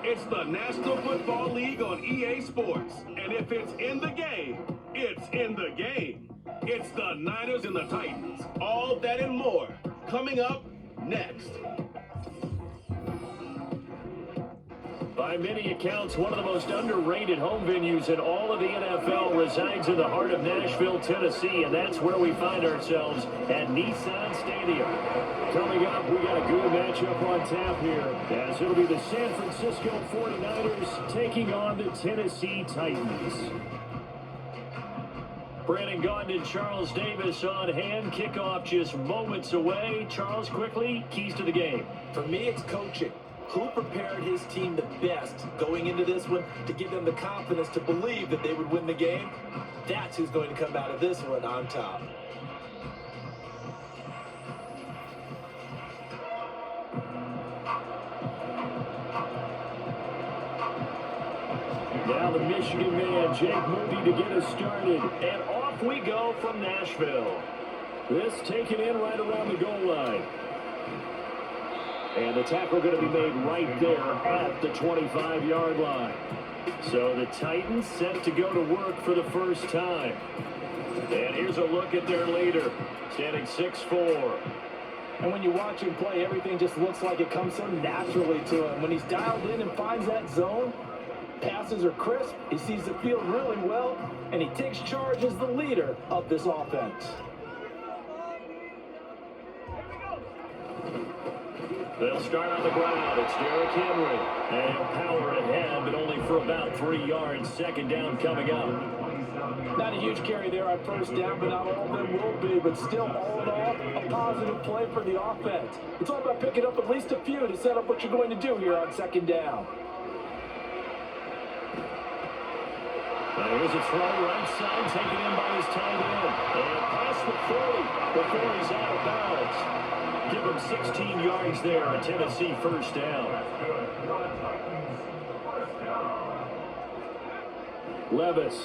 It's the National Football League on EA Sports. And if it's in the game, it's in the game. It's the Niners and the Titans. All that and more coming up next. By many accounts, one of the most underrated home venues in all of the NFL resides in the heart of Nashville, Tennessee, and that's where we find ourselves at Nissan Stadium. Coming up, we got a good matchup on tap here, as it'll be the San Francisco 49ers taking on the Tennessee Titans. Brandon Gaudin and Charles Davis on hand. Kickoff just moments away. Charles, quickly, keys to the game. For me, it's coaching. Who prepared his team the best going into this one to give them the confidence to believe that they would win the game? That's who's going to come out of this one on top. Now the Michigan man, Jake Moody, to get us started. And off we go from Nashville. This taken in right around the goal line. And the tackle going to be made right there at the 25-yard line. So the Titans set to go to work for the first time. And here's a look at their leader, standing 6'4". And when you watch him play, everything just looks like it comes so naturally to him. When he's dialed in and finds that zone, passes are crisp, he sees the field really well, and he takes charge as the leader of this offense. They'll start on the ground. It's Derrick Henry. And power ahead, but only for about 3 yards. Second down coming up. Not a huge carry there on first down, but not all of them will be. But still, all in all, a positive play for the offense. It's all about picking up at least a few to set up what you're going to do here on second down. Now here's a throw right side, taken in by his tight end. And past the 40 before he's out of bounds. Give him 16 yards there, a Tennessee first down. Levis.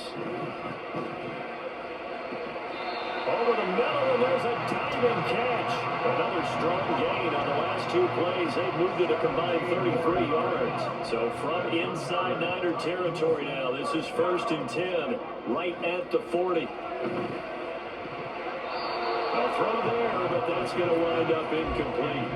Over the middle, and there's a diving catch. Another strong gain on the last 2 plays. They've moved it a combined 33 yards. So from inside Niner territory now, this is 1st and 10, right at the 40. A throw there, but that's going to wind up incomplete.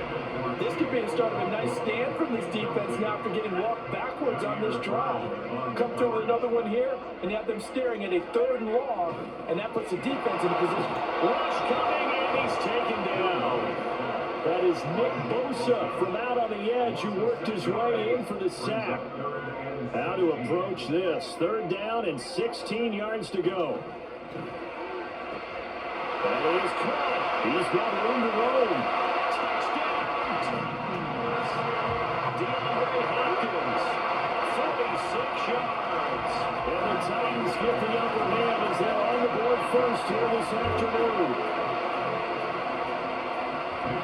This could be the start of a nice stand from this defense now after getting walked backwards on this drive. Come through with another one here, and you have them staring at a 3rd and long, and that puts the defense in a position. Rush coming, and he's taken down. That is Nick Bosa from out on the edge who worked his way in for the sack. How to approach this. 3rd down and 16 yards to go. That is caught. He's got room to roam. Touchdown, Titans. DeAndre Hopkins, 46 yards. And the Titans get the upper hand as they're on the board first here this afternoon.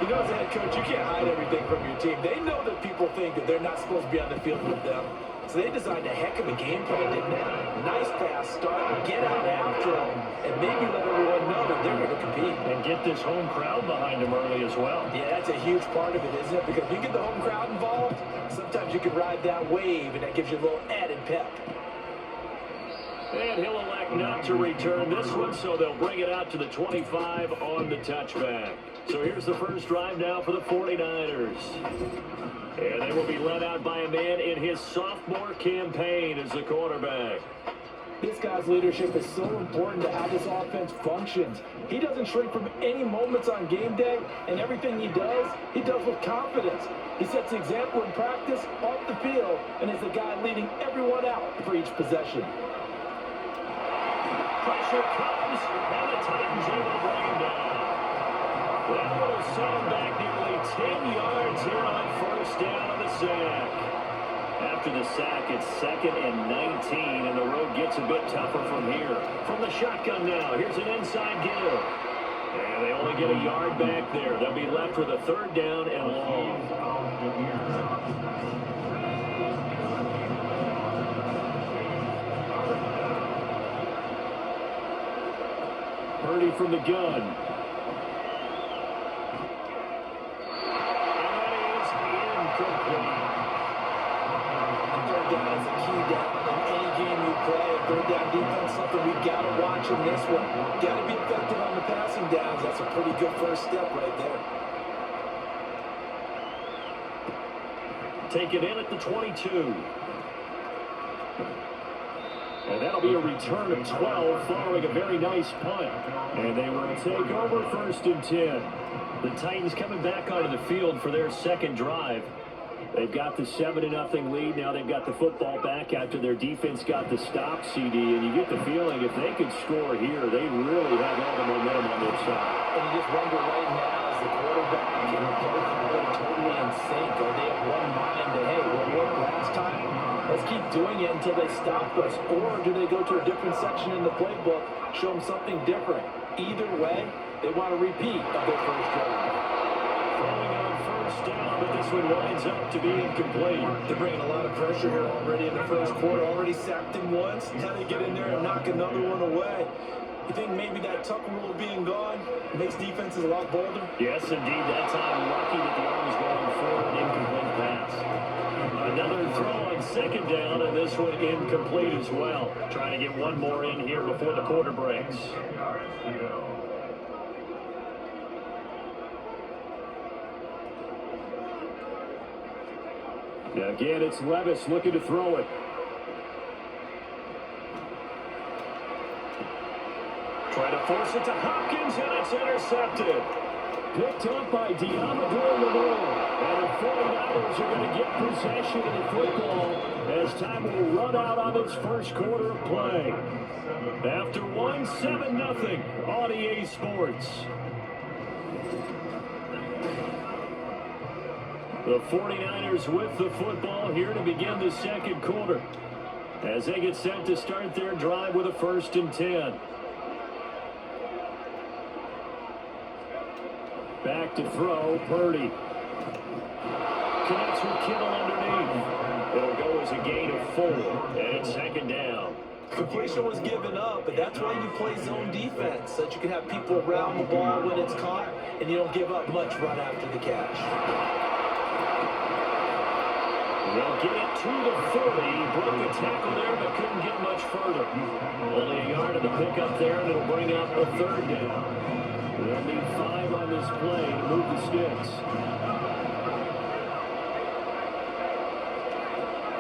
You know, as a head coach, you can't hide everything from your team. They know that people think that they're not supposed to be on the field with them. So they designed a heck of a game plan, didn't they? Nice pass start, get out after them, and maybe let everyone know that they're going to compete. And get this home crowd behind them early as well. Yeah, that's a huge part of it, isn't it? Because if you get the home crowd involved, sometimes you can ride that wave, and that gives you a little added pep. And he'll elect not to return this one, so they'll bring it out to the 25 on the touchback. So here's the first drive now for the 49ers. And they will be led out by a man in his sophomore campaign as the quarterback. This guy's leadership is so important to how this offense functions. He doesn't shrink from any moments on game day, and everything he does with confidence. He sets the example in practice, off the field, and is the guy leading everyone out for each possession. Pressure comes, and the Titans able to bring him down. That will set him back nearly 10 yards here on first down on the sack. After the sack, it's 2nd and 19, and the road gets a bit tougher from here. From the shotgun now, here's an inside give. And they only get a yard back there. They'll be left with a 3rd down and long. Purdy from the gun. third down defense, something we got to watch in this one. Got to be effective on the passing downs. That's a pretty good first step right there. Take it in at the 22. And that'll be a return of 12 following a very nice punt. And they will take over 1st and 10. The Titans coming back onto the field for their second drive. They've got the 7-0 lead. Now they've got the football back after their defense got the stop, CD. And you get the feeling if they could score here, they really have all the momentum on their side. And you just wonder right now, as the quarterback and the play caller totally in sync, are they of one mind that, hey, what worked last time? Let's keep doing it until they stop us. Or do they go to a different section in the playbook, show them something different? Either way, they want a repeat of their first drive. Throwing on 1st down, but this one winds up to be incomplete. They're bringing a lot of pressure here already in the first quarter. Already sacked him once. Now they get in there and knock another one away. You think maybe that tuck rule being gone makes defenses a lot bolder? Yes, indeed. That time, lucky that the arm was going for an incomplete pass. Another throw on 2nd down, and this one incomplete as well. Trying to get one more in here before the quarter breaks. Now again, it's Levis looking to throw it. Trying to force it to Hopkins, and it's intercepted. Picked up by Diamador Lenore. And the 49ers are going to get possession of the football as time will run out on this first quarter of play. After 7-0 on EA Sports. The 49ers with the football here to begin the second quarter as they get set to start their drive with a 1st and 10. Back to throw, Purdy. Connects with Kittle underneath. It'll go as a gain of 4, and it's 2nd down. Completion was given up, but that's why you play zone defense, so that you can have people around the ball when it's caught, and you don't give up much right after the catch. They'll get it to the 40. Broke the tackle there, but couldn't get much further. Only a yard of the pickup there, and it'll bring up a 3rd down. They'll need 5 on this play to move the sticks.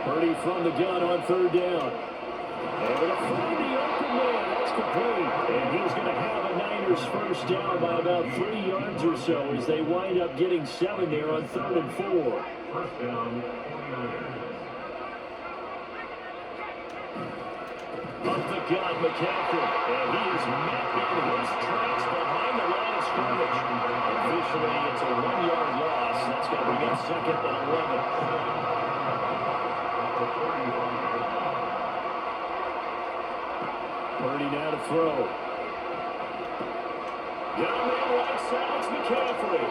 Purdy from the gun on 3rd down. And going to find the open man. That's complete. And he's going to have a Niners first down by about 3 yards or so as they wind up getting 7 there on 3rd and 4. First down, 49ers. Up the gun, McCaffrey, and he is met in his tracks behind the line of scrimmage. Officially, it's a 1-yard loss. That's going to bring up 2nd and 11. Purdy now to throw. Down there, right side, it's McCaffrey.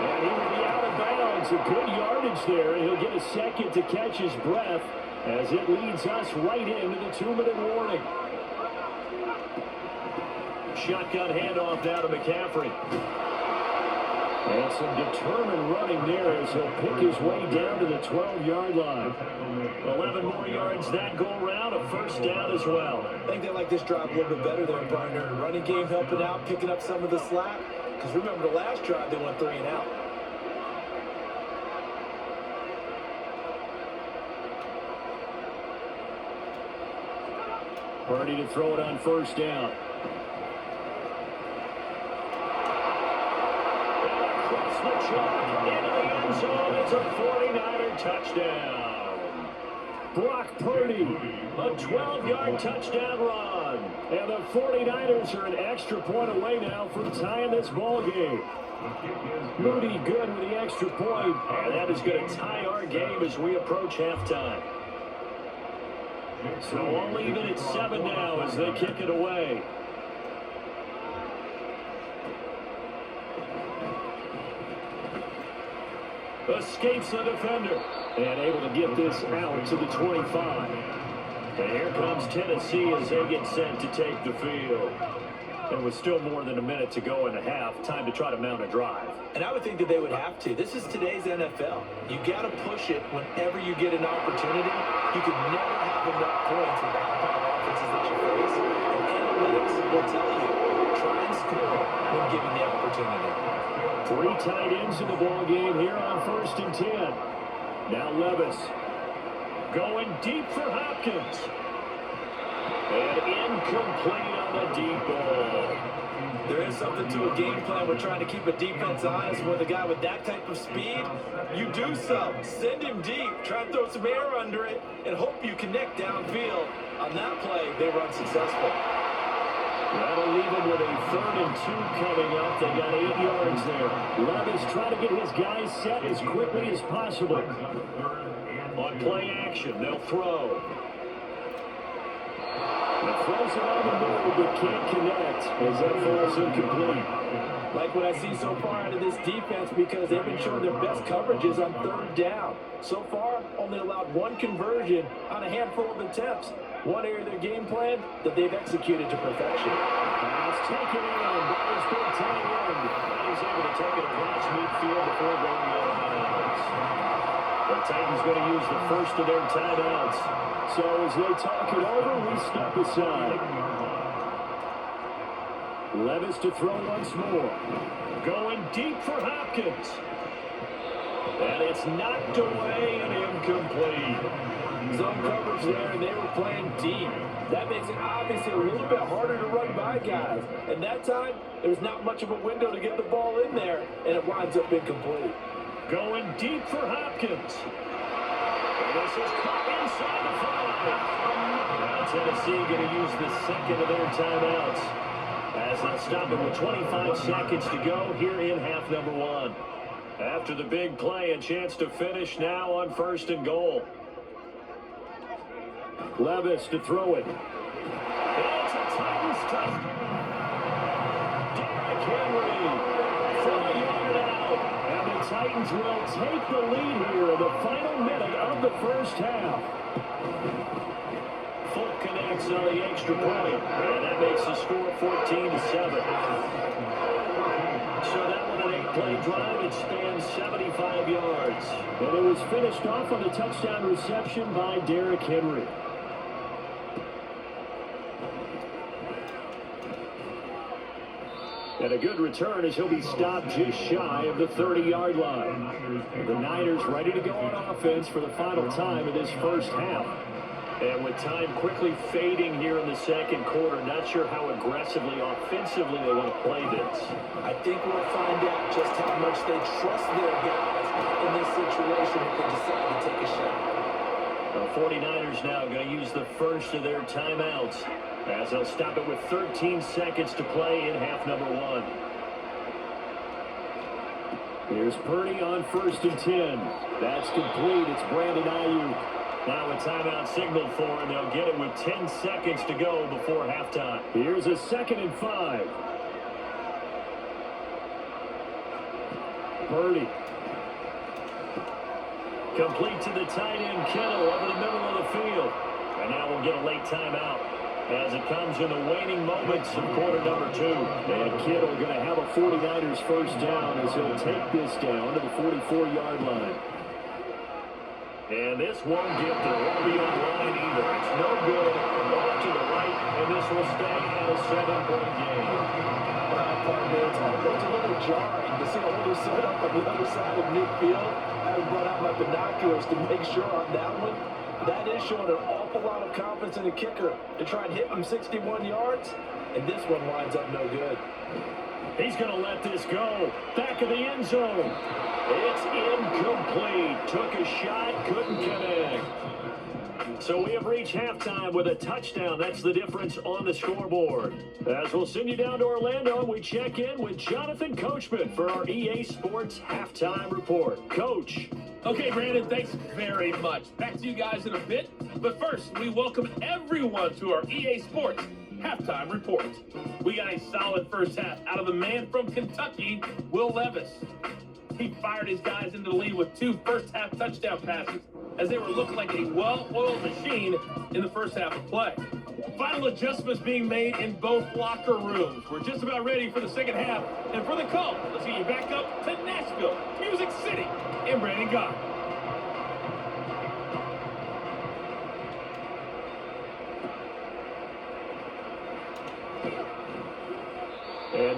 And he will be out of bounds. A good yardage there, and he'll get a second to catch his breath as it leads us right into the 2-minute warning. Shotgun handoff now to McCaffrey. And some determined running there as he'll pick his way down to the 12-yard line. 11 more yards that go around, a first down as well. I think they like this drive a little bit better there, partner. Running game helping out, picking up some of the slack. Because remember the last drive, they went 3 and out. Purdy to throw it on 1st down. The chalk into the end zone. It's a 49er touchdown. Brock Purdy, a 12-yard touchdown run. And the 49ers are an extra point away now from tying this ball game. Moody good with the extra point, and that is going to tie our game as we approach halftime. So we'll leave it at 7 now as they kick it away. Escapes the defender and able to get this out to the 25. And here comes Tennessee as they get set to take the field. And with still more than a minute to go in the half, time to try to mount a drive. And I would think that they would have to. This is today's NFL. You got to push it whenever you get an opportunity. You could never have enough points with that power offense defenses that you face, and analytics will tell you, try and score when given the opportunity. 3 tight ends in the ball game here on 1st and 10. Now Levis going deep for Hopkins. And incomplete on the deep ball. There is something to a game plan. We're trying to keep a defense honest with a guy with that type of speed. You do so. Send him deep. Try and throw some air under it and hope you connect downfield. On that play, they were unsuccessful. That'll leave him with a 3rd and 2 coming up. They got 8 yards there. Levis trying to get his guys set as quickly as possible. On play action, they'll throw. It throws it on the move, but can't connect as that falls incomplete. Like what I see so far out of this defense because they've been showing their best coverages on 3rd down. So far, only allowed 1 conversion on a handful of attempts. One area of their game plan that they've executed to perfection. Pass taken in by his big tight end. He's able to take it across midfield before going out of bounds. The Titans going to use the first of their timeouts. So as they talk it over, we step aside. Levis to throw once more. Going deep for Hopkins. And it's knocked away and incomplete. Zone coverage there, and they were playing deep. That makes it obviously a little bit harder to run by guys. And that time, there's not much of a window to get the ball in there, and it winds up incomplete. Going deep for Hopkins. And this is caught inside the 5. Now Tennessee going to use the 2nd of their timeouts. As they'll stop it with 25 seconds to go here in half number 1. After the big play, a chance to finish now on 1st and goal. Levis to throw it. It's a Titans touchdown. Derrick Henry from a yard out. And the Titans will take the lead here in the final minute of the 1st half. Fulk connects on the extra point. And that makes the score 14-7. So that one an 8-play drive. It spans 75 yards. And it was finished off on a touchdown reception by Derrick Henry. And a good return as he'll be stopped just shy of the 30-yard line. The Niners ready to go on offense for the final time of this 1st half. And with time quickly fading here in the 2nd quarter, not sure how aggressively, offensively they want to play this. I think we'll find out just how much they trust their guys in this situation if they decide to take a shot. The 49ers now going to use the first of their timeouts as they'll stop it with 13 seconds to play in half number 1. Here's Purdy on 1st and 10. That's complete. It's Brandon Ayuk. Now a timeout signaled for him. They'll get it with 10 seconds to go before halftime. Here's a 2nd and 5. Purdy. Complete to the tight end, Kittle, over the middle of the field. And now we'll get a late timeout as it comes in the waning moments of quarter number 2. And Kittle going to have a 49ers first down as he'll take this down to the 44-yard line. And this won't get there. Won't be on line either. It's no good. Off to the right, and this will stay at a 7-point game. It's a little jarring to see a holder set up on the other side of midfield. I brought out my binoculars to make sure on that one. That is showing an awful lot of confidence in the kicker to try and hit him 61 yards, and this one winds up no good. He's going to let this go. Back of the end zone. It's incomplete. Took a shot, couldn't connect. So we have reached halftime with a touchdown. That's the difference on the scoreboard. As we'll send you down to Orlando, we check in with Jonathan Coachman for our EA Sports Halftime Report. Coach. Okay, Brandon, thanks very much. Back to you guys in a bit. But first, we welcome everyone to our EA Sports Halftime Report. We got a solid first half out of the man from Kentucky, Will Levis. He fired his guys into the lead with 2 first-half touchdown passes as they were looking like a well-oiled machine in the first half of play. Final adjustments being made in both locker rooms. We're just about ready for the second half. And for the call, let's get you back up to Nashville, Music City, and Brandon Gott.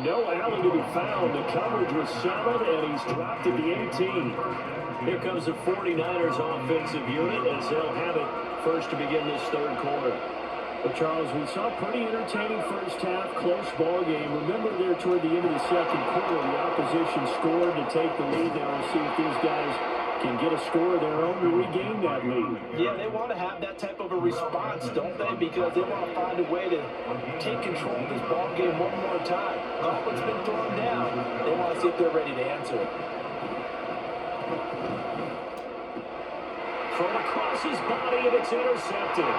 no alley to be found. The coverage was solid, and he's dropped at the 18. Here comes the 49ers offensive unit as they'll have it first to begin this third quarter. Well, Charles, we saw a pretty entertaining first half, close ball game. Remember there toward the end of the second quarter, the opposition scored to take the lead there. We'll see if these guys can get a score of their own to regain that lead. Yeah, they want to have that type of a response, don't they? Because they want to find a way to take control of this ball game one more time. Gauntlet's been thrown down. They want to see if they're ready to answer it. From across his body, and it's intercepted.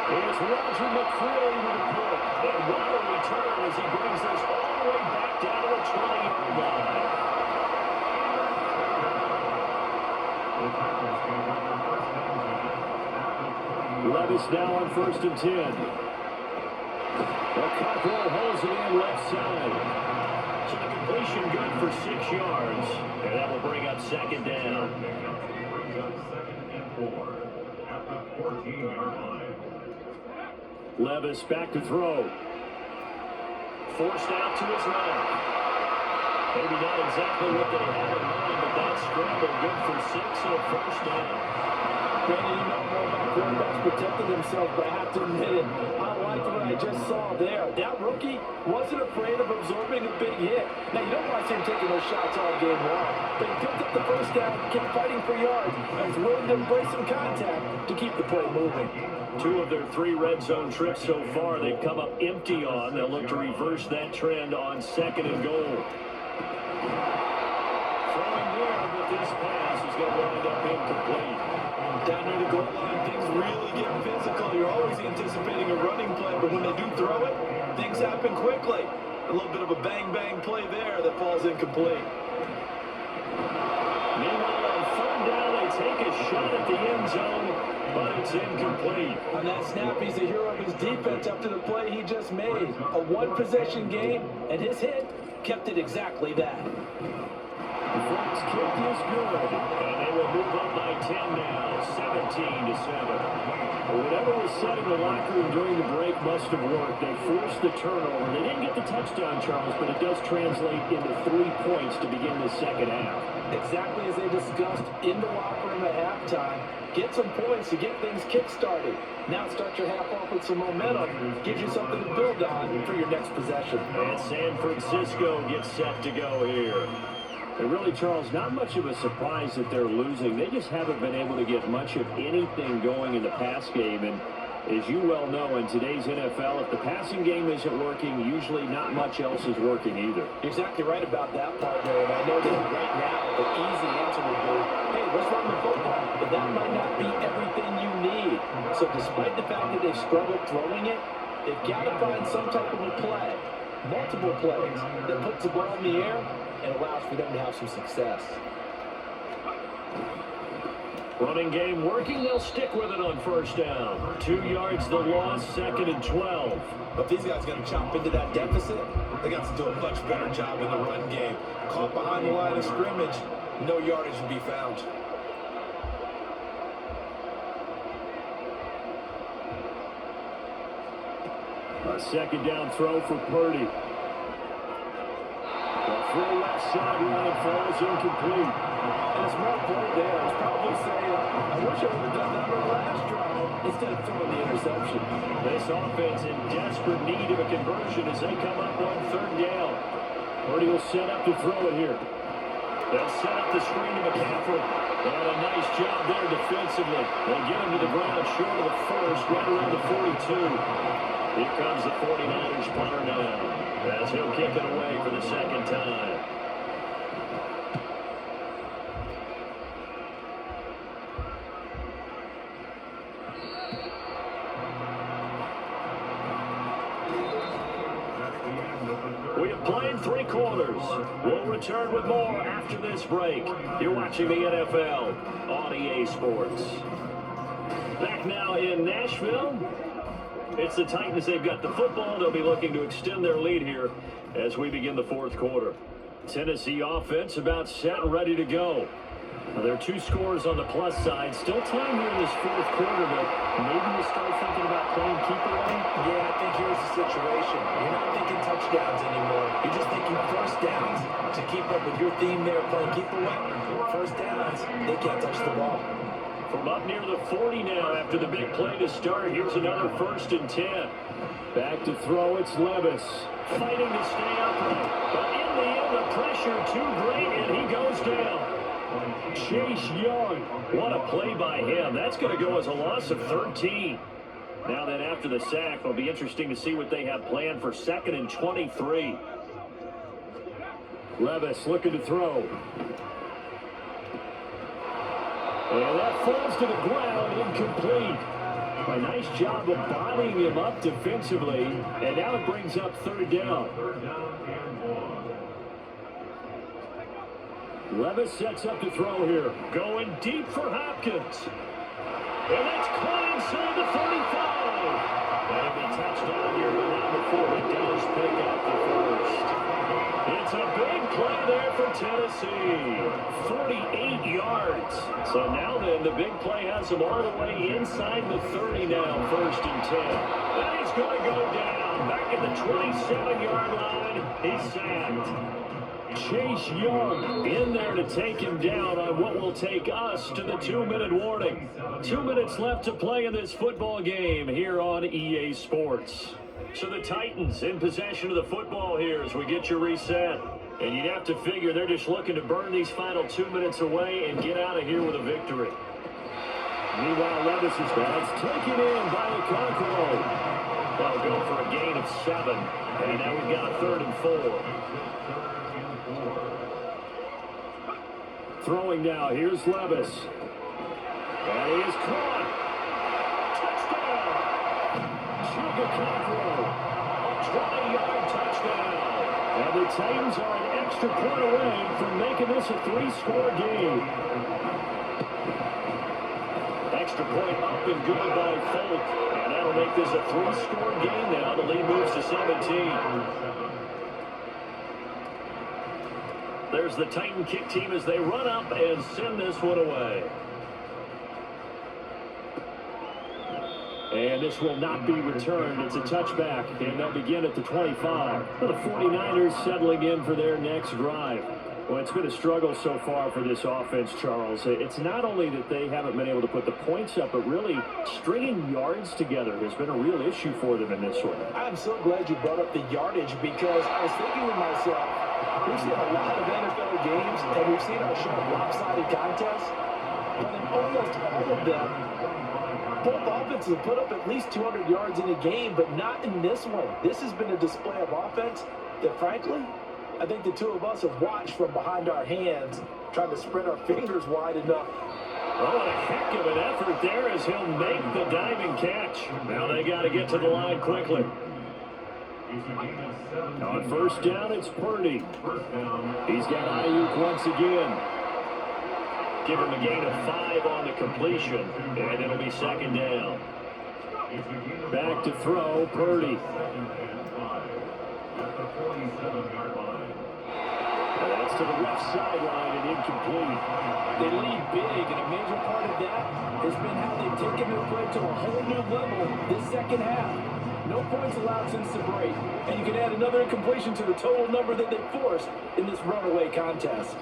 Here's Roger McCreary with a pick. And what a return as he brings us all the way back down to the 20-yard line. Levis now on 1st and 10. The Cockrell holds it in left side. So the completion good for 6 yards. And that will bring up 2nd down. Levis back to throw. Forced out to his left. Maybe not exactly what they had in mind, but that scramble good for 6 and a 1st down. Brandon, you know more about quarterbacks protecting themselves, but I have to admit it. I like what I just saw there. That rookie wasn't afraid of absorbing a big hit. Now, you don't want to see him taking those shots all game long, but he picked up the 1st down, kept fighting for yards, and was willing to embrace some contact to keep the play moving. 2 of their 3 red zone trips so far, they've come up empty on. They'll look to reverse that trend on 2nd and goal. Throwing there, but this pass is going to wind up incomplete. Down near the goal line, things really get physical. You're always anticipating a running play, but when they do throw it, things happen quickly. A little bit of a bang-bang play there that falls incomplete. Meanwhile, on 3rd down, they take a shot at the end zone, but it's incomplete. On that snap, he's the hero of his defense after the play he just made. A one-possession game, and his hit kept it exactly that. The Flags kick is good, and they will move up by 10 now, 17-7. Whatever was said in the locker room during the break must have worked. They forced the turnover. They didn't get the touchdown, Charles, but it does translate into 3 points to begin the second half. Exactly as they discussed in the locker room at halftime. Get some points to get things kick-started. Now start your half off with some momentum. Gives you something to build on for your next possession. And San Francisco gets set to go here. And really, Charles, not much of a surprise that they're losing. They just haven't been able to get much of anything going in the pass game. And as you well know, in today's NFL, if the passing game isn't working, usually not much else is working either. You're exactly right about that part there. And I know that right now, the easy answer would be, hey, let's run the football. But that might not be everything you need. So despite the fact that they've struggled throwing it, they've got to find some type of a play, multiple plays, that puts the ball in the air and allows for them to have some success. Running game working, they'll stick with it on 1st down. 2 yards the loss, 2nd and 12. But these guys got to chop into that deficit. They got to do a much better job in the run game. Caught behind the line of scrimmage, no yardage to be found. A 2nd down throw for Purdy. The full left sideline falls incomplete. And a smart play there. He's probably saying, I wish I would have done that on the last drive instead of throwing the interception. This offense in desperate need of a conversion as they come up on 3rd down. Purdy will set up to throw it here. They'll set up the screen to McCaffrey. And a nice job there defensively. They'll get him to the ground short of the 1st, right around the 42. Here comes the 49ers punter now, as he'll kick it away for the 2nd time. We have played 3 quarters. We'll return with more after this break. You're watching the NFL on EA Sports. Back now in Nashville. It's the Titans. They've got the football. They'll be looking to extend their lead here as we begin the 4th quarter. Tennessee offense about set and ready to go. Well, there are two scores on the plus side. Still time here in this fourth quarter, but maybe you start thinking about playing keep away. Yeah, I think here's the situation. You're not thinking touchdowns anymore. You're just thinking first downs to keep up with your theme there, playing keep away. First downs, they can't touch the ball. From up near the 40 now after the big play to start. Here's another 1st and 10. Back to throw, it's Levis. Fighting to stay upright. But in the end, the pressure too great, and he goes down. Chase Young. What a play by him. That's going to go as a loss of 13. Now then, after the sack, it'll be interesting to see what they have planned for 2nd and 23. Levis looking to throw. And that falls to the ground, incomplete. A nice job of bodying him up defensively, and now it brings up 3rd down. Levis sets up to throw here. Going deep for Hopkins. And that's caught inside the 35. That'll be touchdown here, but not before it does pick up the 1st. It's a big play there for Tennessee. 48 yards. So now then, the big play has him all the way inside the 30 now, 1st and 10. And he's going to go down. Back at the 27-yard line. He's sacked. Chase Young in there to take him down on what will take us to the 2-minute warning. 2 minutes left to play in this football game here on EA Sports. So the Titans in possession of the football here as we get your reset. And you'd have to figure they're just looking to burn these final 2 minutes away and get out of here with a victory. Meanwhile, Levis is taken in by the Conqueror. That'll go for a gain of 7. And now we've got a 3rd and 4. Throwing now, here's Levis. And he is caught. Touchdown! Sugar Conqueror. A 20-yard touchdown. And the Titans are an extra point away from making this a 3-score game. Extra point up and good by Folk. And that'll make this a 3-score game now. The lead moves to 17. There's the Titan kick team as they run up and send this one away. And this will not be returned. It's a touchback, and they'll begin at the 25. The 49ers settling in for their next drive. Well, it's been a struggle so far for this offense, Charles. It's not only that they haven't been able to put the points up, but really stringing yards together has been a real issue for them in this one. I'm so glad you brought up the yardage because I was thinking to myself, we've seen a lot of NFL games, and we've seen our sharp lopsided contests, but in almost all of them, both offenses have put up at least 200 yards in a game, but not in this one. This has been a display of offense that, frankly, I think the two of us have watched from behind our hands, trying to spread our fingers wide enough. Oh, what a heck of an effort there as he'll make the diving catch. Now they got to get to the line quickly. On 1st down, it's Purdy. He's got Ayuk once again. Give him a gain of 5 on the completion, and it'll be 2nd down. Back to throw, Purdy. And that's to the left sideline and incomplete. They lead big, and a major part of that has been how they've taken their play to a whole new level this 2nd half. No points allowed since the break, and you can add another incompletion to the total number that they forced in this runaway contest.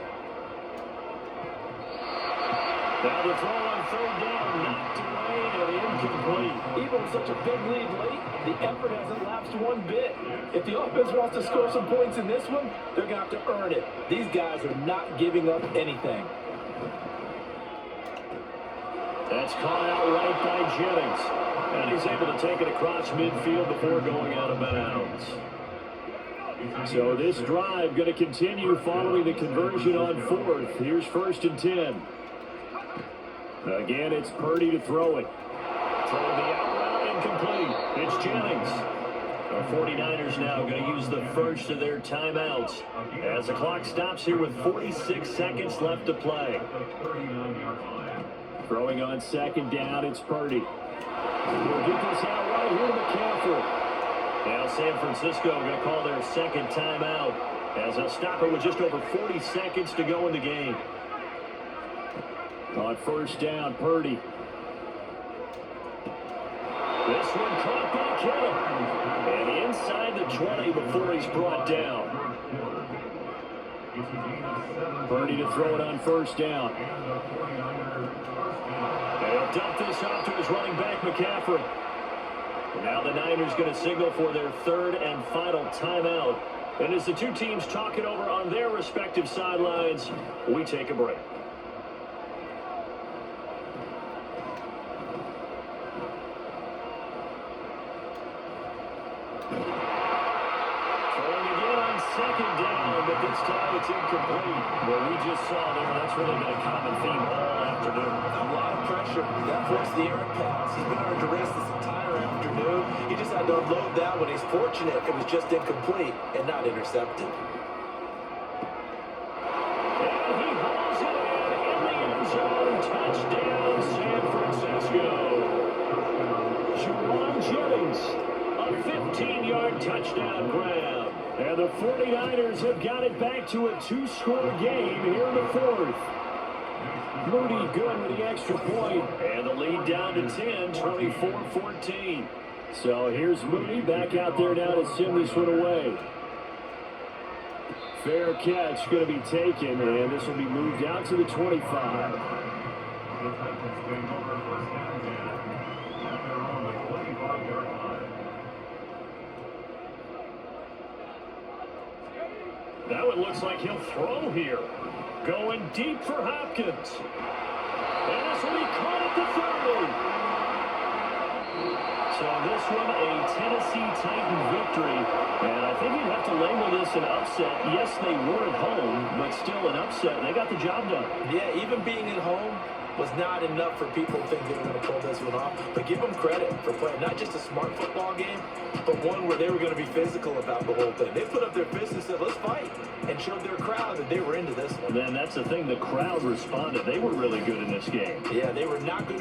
Now the throw on 3rd down, knocked away and incomplete. Even with such a big lead late, the effort hasn't lapsed one bit. If the offense wants to score some points in this one, they're going to have to earn it. These guys are not giving up anything. That's caught out right by Jennings. And he's able to take it across midfield before going out of bounds. So this drive going to continue following the conversion on 4th. Here's 1st and 10. Again, it's Purdy to throw it. Throwing the out route, incomplete. It's Jennings. Our 49ers now going to use the first of their timeouts as the clock stops here with 46 seconds left to play. Throwing on 2nd down, it's Purdy. We'll get this out right here to McCaffrey. Now San Francisco going to call their 2nd timeout as they'll stop it with just over 40 seconds to go in the game. On first down, Purdy. This one caught by Kittle. And inside the 20 before he's brought down. Purdy to throw it on first down. They'll dump this off to his running back, McCaffrey. Now the Niners going to signal for their third and final timeout. And as the two teams talk it over on their respective sidelines, we take a break. Throwing again on second down, but this time it's incomplete. What we just saw there, that's really been a common theme all afternoon. A lot of pressure. That forced the errant pass. He's been under duress this entire afternoon. He just had to unload that one. He's fortunate it was just incomplete and not intercepted. And he hauls it in the end zone. Touchdown, San Francisco. Juwan Jennings, a 15-yard touchdown grab. And the 49ers have got it back to a two-score game here in the fourth. Moody good with the extra point, and the lead down to 10, 24-14. So here's Moody back out there now to send this one away. Fair catch going to be taken, and this will be moved out to the 25. That one looks like he'll throw here. Going deep for Hopkins. And this will be caught at the 30. So this one a Tennessee Titan victory. And I think you'd have to label this an upset. Yes, they were at home, but still an upset. They got the job done. Yeah, even being at home was not enough for people to think they were going to pull this one off. But give them credit for playing not just a smart football game, but one where they were going to be physical about the whole thing. They put up their fist and said, let's fight, and showed their crowd that they were into this one. And then that's the thing, the crowd responded. They were really good in this game. Yeah, they were not good.